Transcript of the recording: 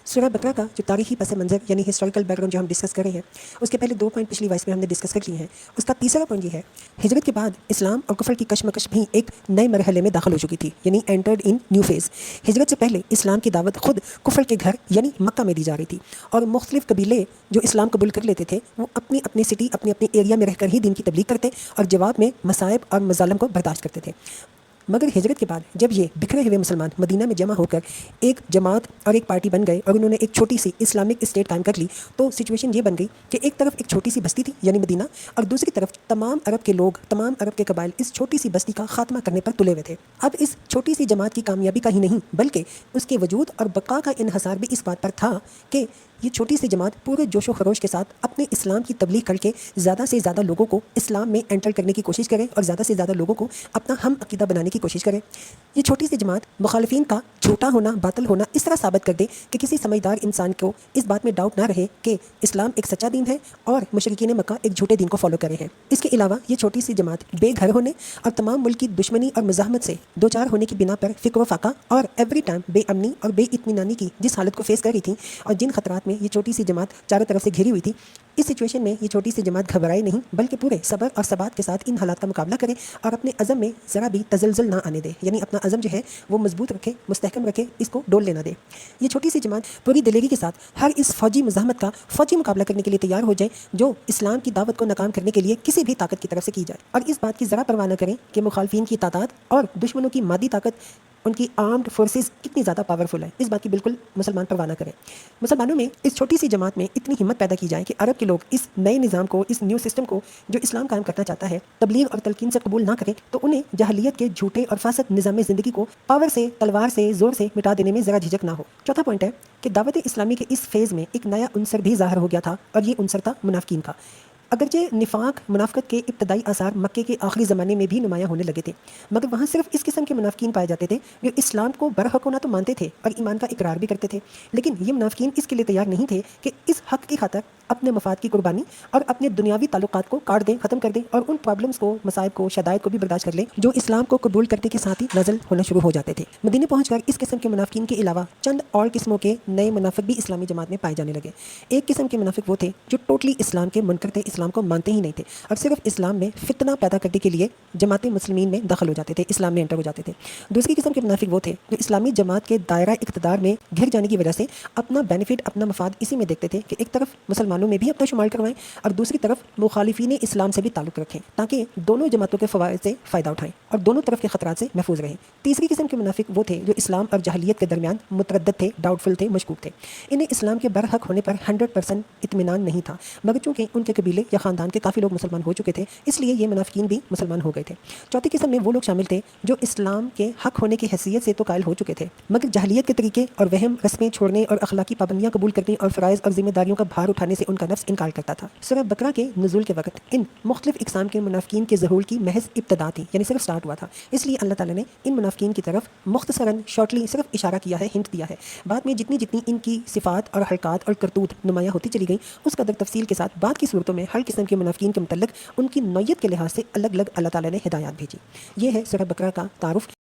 سورہ بقرہ کا جو تاریخی پس منظر یعنی ہسٹوریکل بیک گراؤنڈ جو ہم ڈسکس کر رہے ہیں، اس کے پہلے 2 پوائنٹ پچھلی وائس میں ہم نے ڈسکس کر لیے ہیں۔ اس کا تیسرا پوائنٹ یہ ہے، ہجرت کے بعد اسلام اور کفر کی کشمکش بھی ایک نئے مرحلے میں داخل ہو چکی تھی، یعنی انٹرڈ ان نیو فیز۔ ہجرت سے پہلے اسلام کی دعوت خود کفر کے گھر یعنی مکہ میں دی جا رہی تھی، اور مختلف قبیلے جو اسلام قبول کر لیتے تھے وہ اپنی اپنی سٹی اپنے اپنے ایریا میں رہ کر ہی دین کی تبلیغ کرتے اور جواب میں مصائب اور مظالم کو برداشت کرتے تھے۔ مگر ہجرت کے بعد جب یہ بکھرے ہوئے مسلمان مدینہ میں جمع ہو کر ایک جماعت اور ایک پارٹی بن گئے اور انہوں نے ایک چھوٹی سی اسلامک اسٹیٹ قائم کر لی، تو سچویشن یہ بن گئی کہ ایک طرف ایک چھوٹی سی بستی تھی یعنی مدینہ، اور دوسری طرف تمام عرب کے لوگ، تمام عرب کے قبائل اس چھوٹی سی بستی کا خاتمہ کرنے پر تلے ہوئے تھے۔ اب اس چھوٹی سی جماعت کی کامیابی کا ہی نہیں بلکہ اس کے وجود اور بقا کا انحصار بھی اس بات پر تھا کہ یہ چھوٹی سی جماعت پورے جوش و خروش کے ساتھ اپنے اسلام کی تبلیغ کر کے زیادہ سے زیادہ لوگوں کو اسلام میں انٹر کرنے کی کوشش کرے اور زیادہ سے زیادہ لوگوں کو اپنا ہم عقیدہ بنانے کی کوشش کرے۔ یہ چھوٹی سی جماعت مخالفین کا جھوٹا ہونا، باطل ہونا اس طرح ثابت کر دے کہ کسی سمجھدار انسان کو اس بات میں ڈاؤٹ نہ رہے کہ اسلام ایک سچا دین ہے اور مشرکین مکہ ایک جھوٹے دین کو فالو کر رہے ہیں۔ اس کے علاوہ یہ چھوٹی سی جماعت بے گھر ہونے اور تمام ملک کی دشمنی اور مزاحمت سے دوچار ہونے کی بنا پر فکر و فاقہ اور ایوری ٹائم بے امنی اور بے اطمینانی کی جس حالت کو فیس کر رہی تھی اور جن خطرات میں یہ چھوٹی سی جماعت چاروں طرف سے گھری ہوئی تھی، اس سچویشن میں یہ چھوٹی سی جماعت گھبرائے نہیں بلکہ پورے صبر اور ثبات کے ساتھ ان حالات کا مقابلہ کرے اور اپنے عزم میں ذرا بھی تزلزل نہ آنے دے، یعنی اپنا عزم جو ہے وہ مضبوط رکھے، مستحکم رکھے، اس کو ڈول لینا دے۔ یہ چھوٹی سی جماعت پوری دلیری کے ساتھ ہر اس فوجی مزاحمت کا فوجی مقابلہ کرنے کے لیے تیار ہو جائے جو اسلام کی دعوت کو ناکام کرنے کے لیے کسی بھی طاقت کی طرف سے کی جائے، اور اس بات کی ذرا پرواہ نہ کریں کہ مخالفین کی تعداد اور دشمنوں کی مادی طاقت، ان کی آرمڈ فورسز کتنی زیادہ پاورفل ہے، اس بات کی بالکل مسلمان پرواہ نہ کریں۔ مسلمانوں میں اس چھوٹی سی جماعت میں اتنی ہمت پیدا کی جائے کہ عرب کے لوگ اس نئے نظام کو، اس نیو سسٹم کو جو اسلام قائم کرنا چاہتا ہے، تبلیغ اور تلقین سے قبول نہ کریں، تو انہیں جاہلیت کے جھوٹے اور فاسد نظام زندگی کو پاور سے، تلوار سے، زور سے مٹا دینے میں ذرا جھجک نہ ہو۔ چوتھا پوائنٹ ہے کہ دعوت اسلامی کے اس فیز میں ایک نیا عنصر بھی ظاہر ہو گیا تھا، اور یہ عنصر تھا منافقین کا۔ اگرچہ نفاق، منافقت کے ابتدائی آثار مکے کے آخری زمانے میں بھی نمایاں ہونے لگے تھے، مگر وہاں صرف اس قسم کے منافقین پائے جاتے تھے جو اسلام کو برحق ہونا تو مانتے تھے اور ایمان کا اقرار بھی کرتے تھے، لیکن یہ منافقین اس کے لیے تیار نہیں تھے کہ اس حق کی خاطر اپنے مفاد کی قربانی اور اپنے دنیاوی تعلقات کو کاٹ دیں، ختم کر دیں، اور ان پرابلمس کو، مصائب کو، شدائد کو بھی برداشت کر لیں جو اسلام کو قبول کرتے کے ساتھ ہی نازل ہونا شروع ہو جاتے تھے۔ مدینے پہنچ کر اس قسم کے منافقین کے علاوہ چند اور قسموں کے نئے منافق بھی اسلامی جماعت میں پائے جانے لگے۔ ایک قسم کے منافق وہ تھے جو ٹوٹلی اسلام کے منکر تھے، اسلام کو مانتے ہی نہیں تھے اور صرف اسلام میں فتنہ پیدا کرنے کے لیے جماعت مسلمین میں داخل ہو جاتے تھے، اسلام میں انٹر ہو جاتے تھے۔ دوسری قسم کے منافق وہ تھے جو اسلامی جماعت کے دائرہ اقتدار میں گھر جانے کی وجہ سے اپنا بینیفٹ، اپنا مفاد اسی میں دیکھتے تھے کہ ایک طرف مسلمانوں میں بھی اپنا شمار کروائیں اور دوسری طرف مخالفین اسلام سے بھی تعلق رکھیں تاکہ دونوں جماعتوں کے فوائد سے فائدہ اٹھائیں اور دونوں طرف کے خطرات سے محفوظ رہیں۔ تیسری قسم کے منافق وہ تھے جو اسلام اور جاہلیت کے درمیان متردد تھے، ڈاؤٹ فل تھے، مشکوک تھے۔ انہیں اسلام کے برحق ہونے پر 100% اطمینان نہیں تھا، مگر چونکہ ان کے قبیلے یا خاندان کے کافی لوگ مسلمان ہو چکے تھے اس لیے یہ منافقین بھی مسلمان ہو گئے تھے۔ چوتھی قسم میں وہ لوگ شامل تھے جو اسلام کے حق ہونے کی حیثیت سے تو قائل ہو چکے تھے، مگر جاہلیت کے طریقے اور وہم رسمیں چھوڑنے اور اخلاقی پابندیاں قبول کرنے اور فرائض اور ذمہ داریوں کا بھار اٹھانے سے ان کا نفس انکار کرتا تھا۔ سورہ بقرہ کے نزول کے وقت ان مختلف اقسام کے منافقین کے ظہور کی محض ابتدا تھی، یعنی صرف سٹارٹ ہوا تھا، اس لیے اللہ تعالیٰ نے ان منافقین کی طرف مختصراً شارٹلی صرف اشارہ کیا ہے، ہنٹ دیا ہے۔ بعد میں جتنی جتنی ان کی صفات اور حرکات اور کرتوت نمایاں ہوتی چلی گئیں، اس قدر تفصیل کے ساتھ بعد کی صورتوں میں ہر قسم کے منافقین کے متعلق ان کی نوعیت کے لحاظ سے الگ الگ اللہ تعالیٰ نے ہدایات بھیجی۔ یہ ہے سورہ بقرہ کا تعارف۔